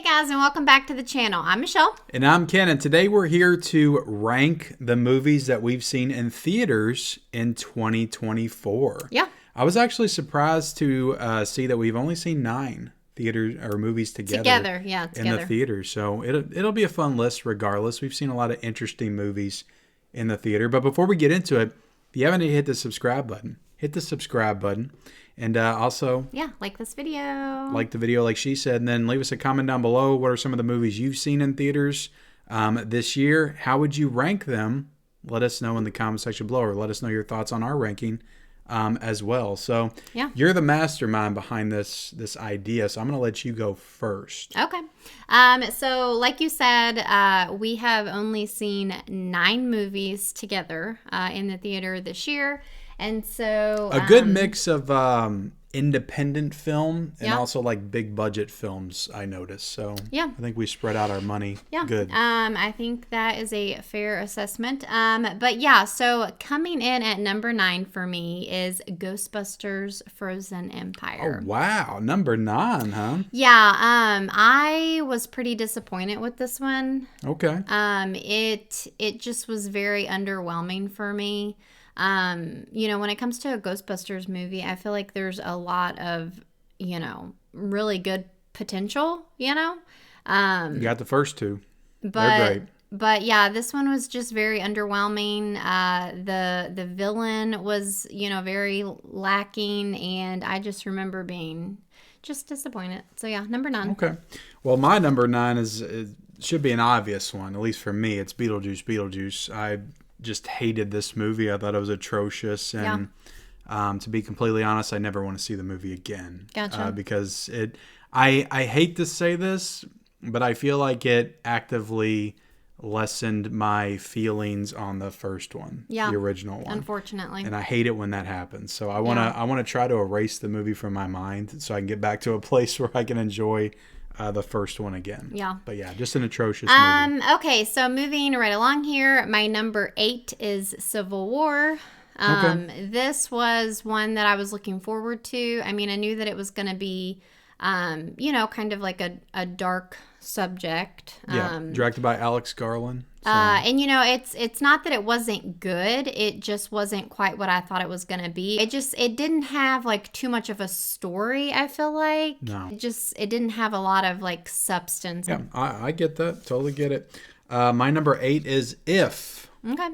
guys, and welcome back to the channel. I'm Michelle. And I'm Ken, and today we're here to rank the movies that we've seen in theaters in 2024. Yeah. I was actually surprised to see that we've only seen 9 theater or movies together. In the theaters. So it'll be a fun list regardless. We've seen a lot of interesting movies in the theater. But before we get into it, if you haven't hit the subscribe button, hit the subscribe button. And also, like this video. Like the video, like she said. And then leave us a comment down below. What are some of the movies you've seen in theaters this year? How would you rank them? Let us know in the comment section below, or let us know your thoughts on our ranking as well. So you're the mastermind behind this idea. So I'm going to let you go first. Okay. So like you said, we have only seen 9 movies together in the theater this year. And so a good mix of independent film and also like big budget films, I noticed. So I think we spread out our money good. I think that is a fair assessment. But so coming in at number 9 for me is Ghostbusters Frozen Empire. Oh wow, number 9, huh? Yeah, I was pretty disappointed with this one. Okay. It just was very underwhelming for me. When it comes to a Ghostbusters movie, I feel like there's a lot of, really good potential, You got the first 2. But, they're great. But yeah, this one was just very underwhelming. The villain was, very lacking, and I just remember being just disappointed. So yeah, number 9. Okay. Well, my number 9 should be an obvious one, at least for me. It's Beetlejuice. I just hated this movie. I thought it was atrocious, and to be completely honest, I never want to see the movie again. Gotcha. Because I hate to say this, but I feel like it actively lessened my feelings on the first one, the original one. Unfortunately, and I hate it when that happens. So I want to try to erase the movie from my mind so I can get back to a place where I can enjoy the first one again. Yeah. But yeah, just an atrocious movie. Okay, so moving right along here, my number 8 is Civil War. This was one that I was looking forward to. I mean, I knew that it was going to be, kind of like a dark subject. Directed by Alex Garland. So. And it's not that it wasn't good. It just wasn't quite what I thought it was going to be. It didn't have like too much of a story, I feel like. No. It didn't have a lot of like substance. Yeah, I get that. Totally get it. My number 8 is If. Okay.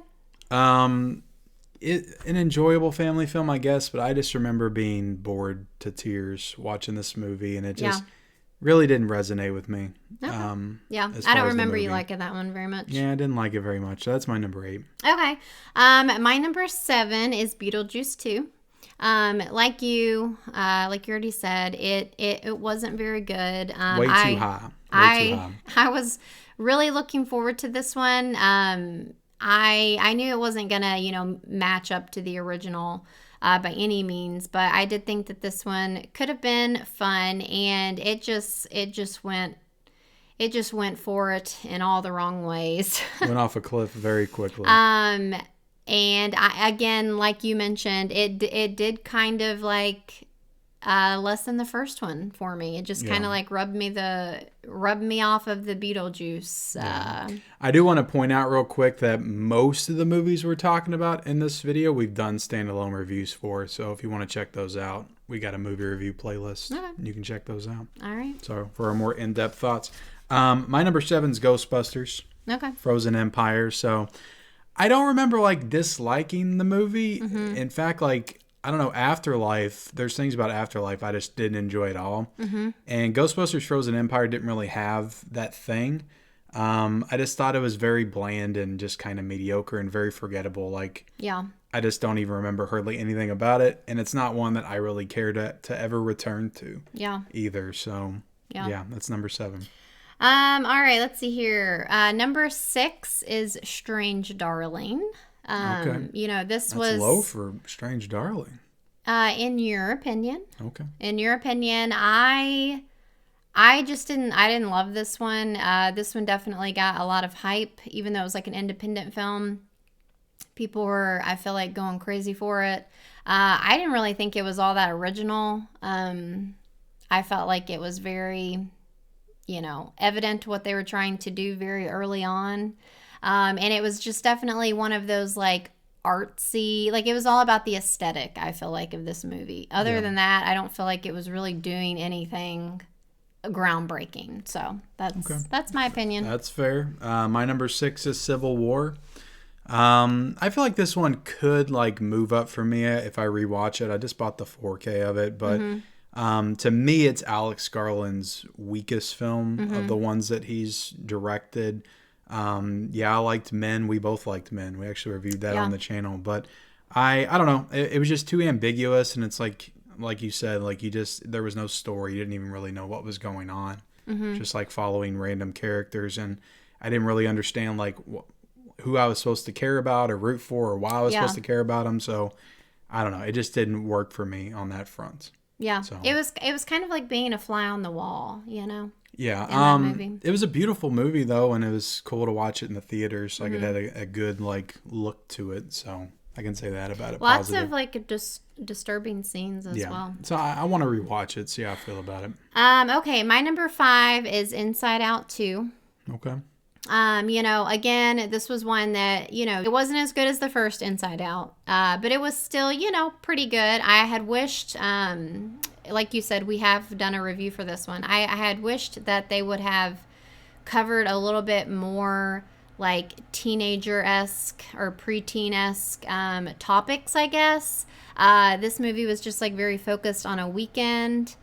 An enjoyable family film, I guess, but I just remember being bored to tears watching this movie, and it just really didn't resonate with me. Okay. I don't remember you liking that one very much. Yeah, I didn't like it very much. So that's my number 8. Okay. My number 7 is Beetlejuice 2. Like you already said, it wasn't very good. Way too high. I was really looking forward to this one. I knew it wasn't gonna, match up to the original by any means, but I did think that this one could have been fun, and it just went for it in all the wrong ways. Went off a cliff very quickly. And again, like you mentioned, it did kind of like less than the first one for me. It just kind of like rubbed me off of the Beetlejuice. I do want to point out real quick that most of the movies we're talking about in this video, we've done standalone reviews for. So if you want to check those out, we got a movie review playlist. Okay. You can check those out. All right. So for our more in-depth thoughts. My number 7 is Ghostbusters. Okay. Frozen Empire. So I don't remember like disliking the movie. Mm-hmm. In fact, like, I don't know, Afterlife, there's things about Afterlife I just didn't enjoy at all. Mm-hmm. And Ghostbusters Frozen Empire didn't really have that thing. I just thought it was very bland and just kind of mediocre and very forgettable. Like, I just don't even remember hardly anything about it. And it's not one that I really care to ever return to either. So, that's number 7. All right, let's see here. Number 6 is Strange Darling. Okay. This was was low for Strange Darling. In your opinion. Okay. In your opinion, I didn't love this one. This one definitely got a lot of hype, even though it was like an independent film. People were, I feel like, going crazy for it. I didn't really think it was all that original. I felt like it was very evident what they were trying to do very early on. And it was just definitely one of those like artsy, like it was all about the aesthetic, I feel like, of this movie. Other than that, I don't feel like it was really doing anything groundbreaking. So that's my opinion. That's fair. My number 6 is Civil War. I feel like this one could like move up for me if I rewatch it. I just bought the 4K of it, but to me, it's Alex Garland's weakest film of the ones that he's directed. I liked Men. We both liked Men. We actually reviewed that on the channel, but I don't know. It was just too ambiguous, and it's like you said, like there was no story. You didn't even really know what was going on. Just like following random characters, and I didn't really understand like who I was supposed to care about or root for, or why I was supposed to care about them. So I don't know. It just didn't work for me on that front. Yeah, so. It was kind of like being a fly on the wall, Yeah, it was a beautiful movie though, and it was cool to watch it in the theaters. Like it had a good like look to it, so I can say that about it. Lots positive. Of like disturbing scenes as well. So I want to rewatch it, see how I feel about it. Okay, my number 5 is Inside Out 2. Okay. Again, this was one that, it wasn't as good as the first Inside Out, but it was still, pretty good. I had wished, like you said, we have done a review for this one. I had wished that they would have covered a little bit more like teenager-esque or preteen-esque topics, I guess. This movie was just like very focused on a weekend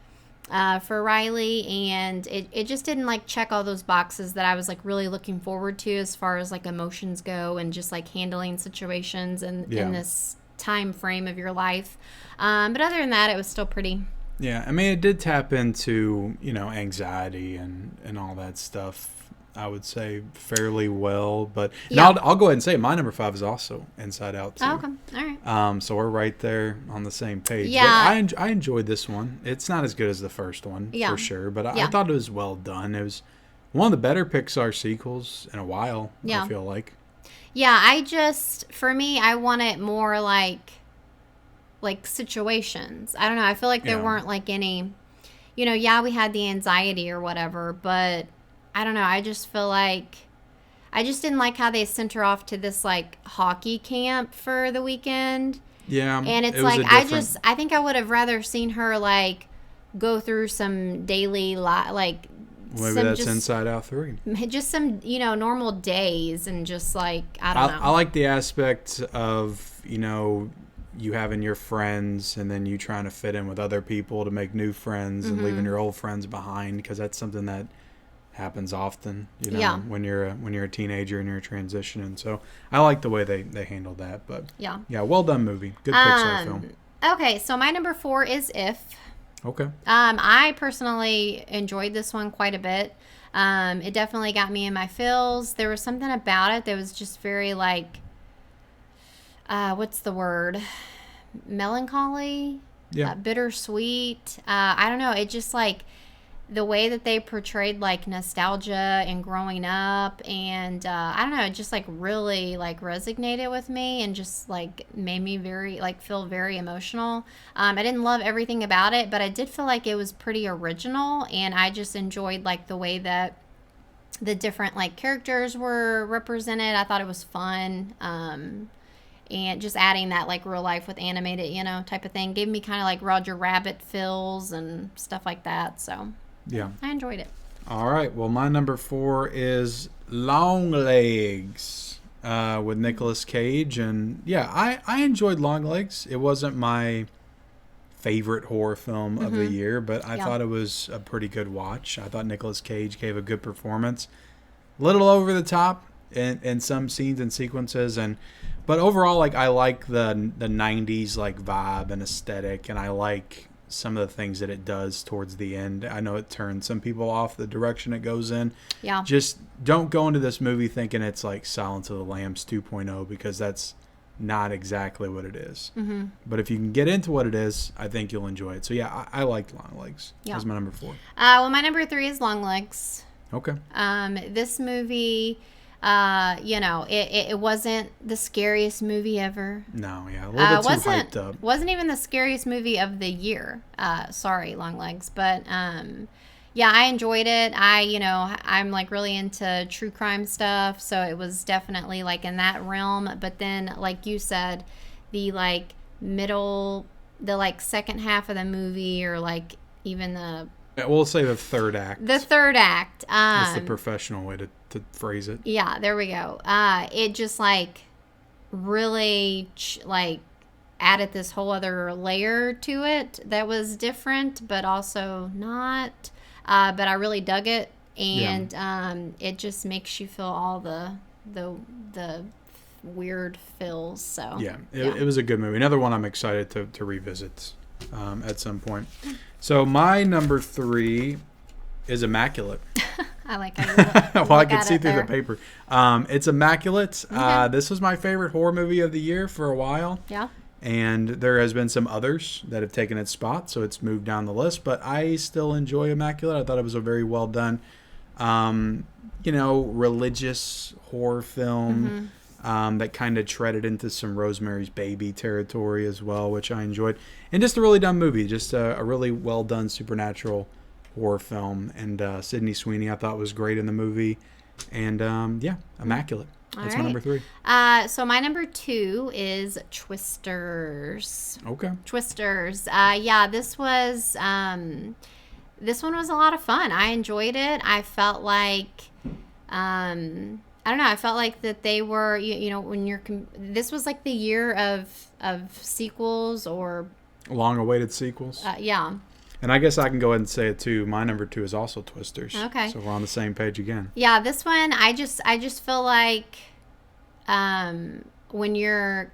for Riley, and it just didn't like check all those boxes that I was like really looking forward to as far as like emotions go and just like handling situations in this time frame of your life. But other than that, it was still pretty. Yeah, I mean, it did tap into, anxiety and all that stuff, I would say, fairly well. But I'll go ahead and say my number 5 is also Inside Out 2. Oh, okay. All right. So we're right there on the same page. Yeah. But I enjoyed this one. It's not as good as the first one, for sure. But I thought it was well done. It was one of the better Pixar sequels in a while, I feel like. Yeah, for me, I want it more like situations. I don't know. I feel like there weren't like any, we had the anxiety or whatever, but I don't know. I just feel like I just didn't like how they sent her off to this like hockey camp for the weekend. Yeah. And it's like, I think I would have rather seen her like go through some daily maybe that's Inside Out 3. Just some, normal days and just like, I don't know. I like the aspect of, you having your friends and then you trying to fit in with other people to make new friends and leaving your old friends behind, because that's something that happens often, when you're a teenager and you're transitioning. So I like the way they handled that. But yeah, well done movie. Good Pixar film. Okay, so my number 4 is If. Okay. I personally enjoyed this one quite a bit. It definitely got me in my feels. There was something about it that was just very like, what's the word? Melancholy? Yeah. Bittersweet. I don't know. It just like the way that they portrayed like nostalgia and growing up, and I don't know, it just like really like resonated with me and just like made me feel very emotional. I didn't love everything about it, but I did feel like it was pretty original, and I just enjoyed like the way that the different like characters were represented. I thought it was fun. And just adding that like real life with animated, type of thing gave me kind of like Roger Rabbit feels and stuff like that. So yeah, I enjoyed it. All right. Well, my number 4 is Longlegs with Nicolas Cage. And yeah, I enjoyed Longlegs. It wasn't my favorite horror film of the year, but I thought it was a pretty good watch. I thought Nicolas Cage gave a good performance. A little over the top in some scenes and sequences, but overall, like, I like the 90s like vibe and aesthetic, and I like some of the things that it does towards the end. I know it turns some people off the direction it goes in. Yeah. Just don't go into this movie thinking it's like Silence of the Lambs 2.0, because that's not exactly what it is. Mm-hmm. But if you can get into what it is, I think you'll enjoy it. So yeah, I liked Longlegs. Yeah. That's my number 4. Well, my number 3 is Longlegs. Okay. This movie, it wasn't the scariest movie ever. No, yeah, a little bit too hyped up. Wasn't even the scariest movie of the year. Sorry, Longlegs, but Yeah, I enjoyed it. I'm like really into true crime stuff, so it was definitely like in that realm. But then, like you said, the like the like second half of the movie, or like even we'll say the third act. The third act. That's the professional way to phrase it. Yeah, there we go. It just like really like added this whole other layer to it that was different, but also not. But I really dug it, and it just makes you feel all the weird feels. So it was a good movie. Another one I'm excited to revisit at some point. So my number 3 is Immaculate. I like how you well, I can see through the paper. It's Immaculate. Okay. This was my favorite horror movie of the year for a while. Yeah. And there has been some others that have taken its spot, so it's moved down the list. But I still enjoy Immaculate. I thought it was a very well done, religious horror film that kind of treaded into some Rosemary's Baby territory as well, which I enjoyed. And just a really done movie, just a really well done supernatural horror film. And Sydney Sweeney I thought was great in the movie. And Immaculate. That's my number 3. So my number 2 is Twisters. Okay. Twisters. This one was a lot of fun. I enjoyed it. I felt like, I don't know. I felt like that they were, this was like the year of sequels or long-awaited sequels. Yeah. And I guess I can go ahead and say it too. My number 2 is also Twisters. Okay. So we're on the same page again. Yeah, this one I just feel like when you're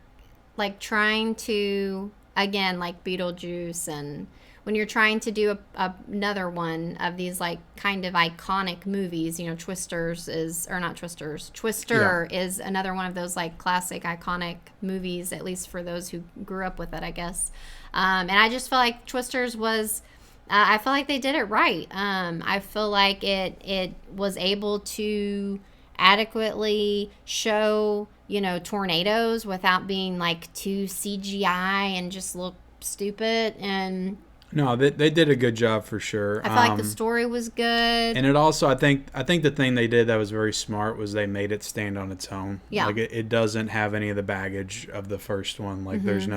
like trying to, again, like Beetlejuice, and when you're trying to do another one of these like kind of iconic movies, Twister is another one of those like classic iconic movies, at least for those who grew up with it, I guess. And I just felt like Twisters was I feel like they did it right. I feel like it was able to adequately show, tornadoes without being like too CGI and just look stupid. And no, they did a good job for sure. I feel like the story was good. And it also, I think the thing they did that was very smart was they made it stand on its own. Yeah. Like it doesn't have any of the baggage of the first one. Like there's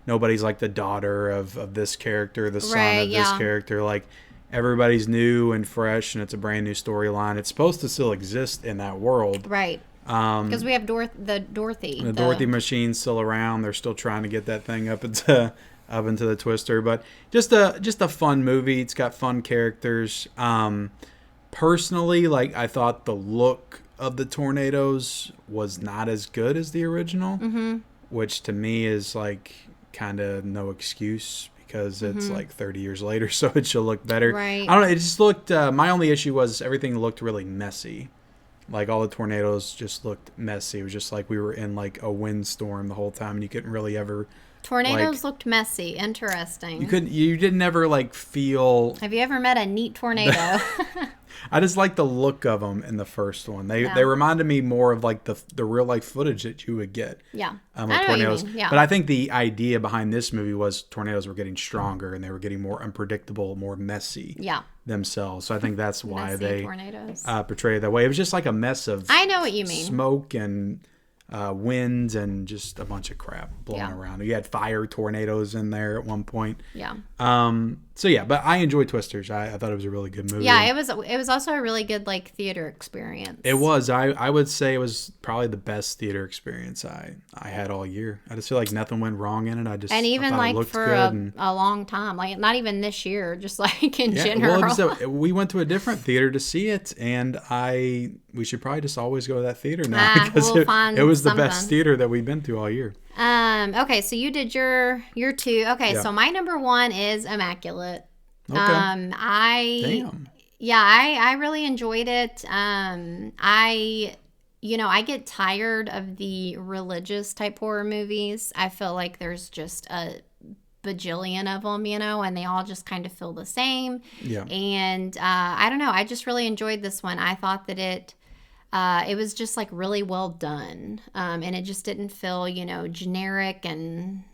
nobody's like the daughter of this character, the son of this character. Like everybody's new and fresh, and it's a brand new storyline. It's supposed to still exist in that world, right? Because we have Dorothy. The Dorothy machine's still around. They're still trying to get that thing up into the Twister, but just a fun movie. It's got fun characters. Personally, like I thought the look of the tornadoes was not as good as the original, which to me is like kind of no excuse because it's like 30 years later, so it should look better. Right. I don't know. It just looked. My only issue was everything looked really messy. Like all the tornadoes just looked messy. It was just like we were in like a windstorm the whole time, and you couldn't really ever. Tornadoes looked messy. Interesting. You didn't ever like feel. Have you ever met a neat tornado? I just like the look of them in the first one. They reminded me more of like the real life footage that you would get. Yeah. Of tornadoes. Yeah. But I think the idea behind this movie was tornadoes were getting stronger and they were getting more unpredictable, more messy. Yeah. Themselves. So I think that's why they tornadoes. Portray it that way. It was just like a mess of. I know what you mean. Smoke and. Winds and just a bunch of crap blowing around. You had fire tornadoes in there at one point. Yeah. But I enjoyed Twisters. I thought it was a really good movie. Yeah, it was also a really good like theater experience. It was. I would say it was probably the best theater experience I had all year. I just feel like nothing went wrong in it. And even like for a long time, like not even this year, just like in general. Well, we went to a different theater to see it, and we should probably just always go to that theater now because it was the best theater that we've been to all year. Okay, so you did your 2. Okay, so my number 1 is Immaculate. Okay. I really enjoyed it. I get tired of the religious type horror movies. I feel like there's just a bajillion of them, and they all just kind of feel the same. Yeah. And I don't know. I just really enjoyed this one. I thought that it was just like really well done, and it just didn't feel, generic and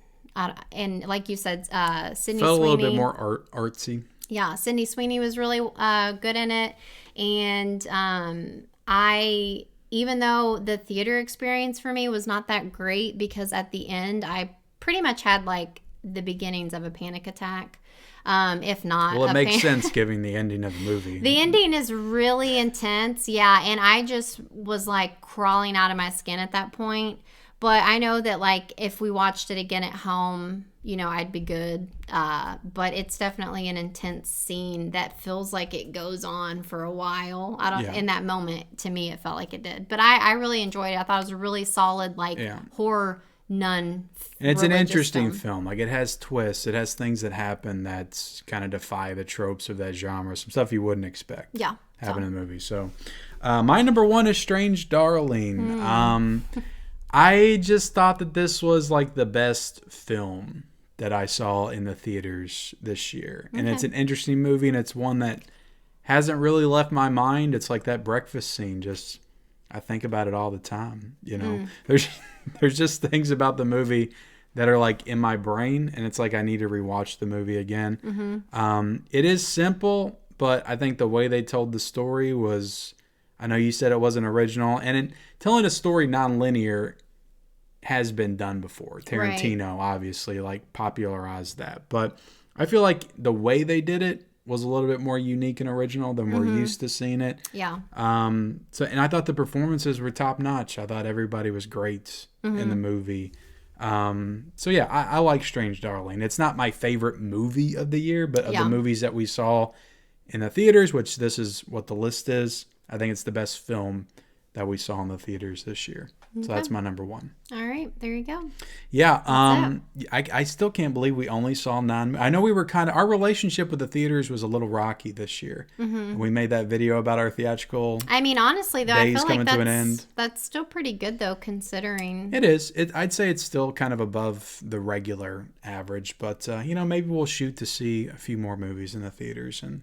like you said, Sydney Sweeney felt a little bit more artsy. Yeah, Sydney Sweeney was really good in it. And even though the theater experience for me was not that great, because at the end I pretty much had like the beginnings of a panic attack. If not, well, it makes sense given the ending of the movie. The ending is really intense, yeah, and I just was like crawling out of my skin at that point. But I know that like if we watched it again at home, I'd be good. But it's definitely an intense scene that feels like it goes on for a while. In that moment, to me, it felt like it did. But I really enjoyed it. I thought it was a really solid horror nun. And it's an interesting film. Like, it has twists. It has things that happen that kind of defy the tropes of that genre. Some stuff you wouldn't expect happen in the movie. So my number one is Strange Darling. I just thought that this was like the best film that I saw in the theaters this year. And it's an interesting movie, and it's one that hasn't really left my mind. It's like that breakfast scene. Just, I think about it all the time. There's just things about the movie that are like in my brain, and it's like I need to rewatch the movie again. It is simple, but I think the way they told the story was, I know you said it wasn't original, and telling a story non-linear has been done before. Tarantino obviously like popularized that, but I feel like the way they did it was a little bit more unique and original than we're used to seeing it. Yeah. And I thought the performances were top notch. I thought everybody was great in the movie. I like Strange Darling. It's not my favorite movie of the year, but of the movies that we saw in the theaters, which this is what the list is, I think it's the best film that we saw in the theaters this year. So that's my number one. All right, there you go. Yeah, I still can't believe we only saw 9. I know we were our relationship with the theaters was a little rocky this year. We made that video about our theatrical. I mean, honestly, though, I feel like that's still pretty good, though, considering. It is. I'd say it's still kind of above the regular average, but maybe we'll shoot to see a few more movies in the theaters and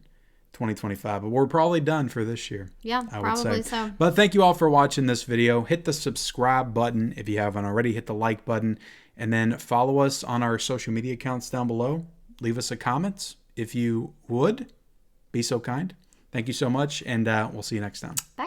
2025, but we're probably done for this year. Yeah, probably so. But thank you all for watching this video. Hit the subscribe button if you haven't already. Hit the like button, and then follow us on our social media accounts down below. Leave us a comment if you would. Be so kind. Thank you so much, and we'll see you next time. Bye.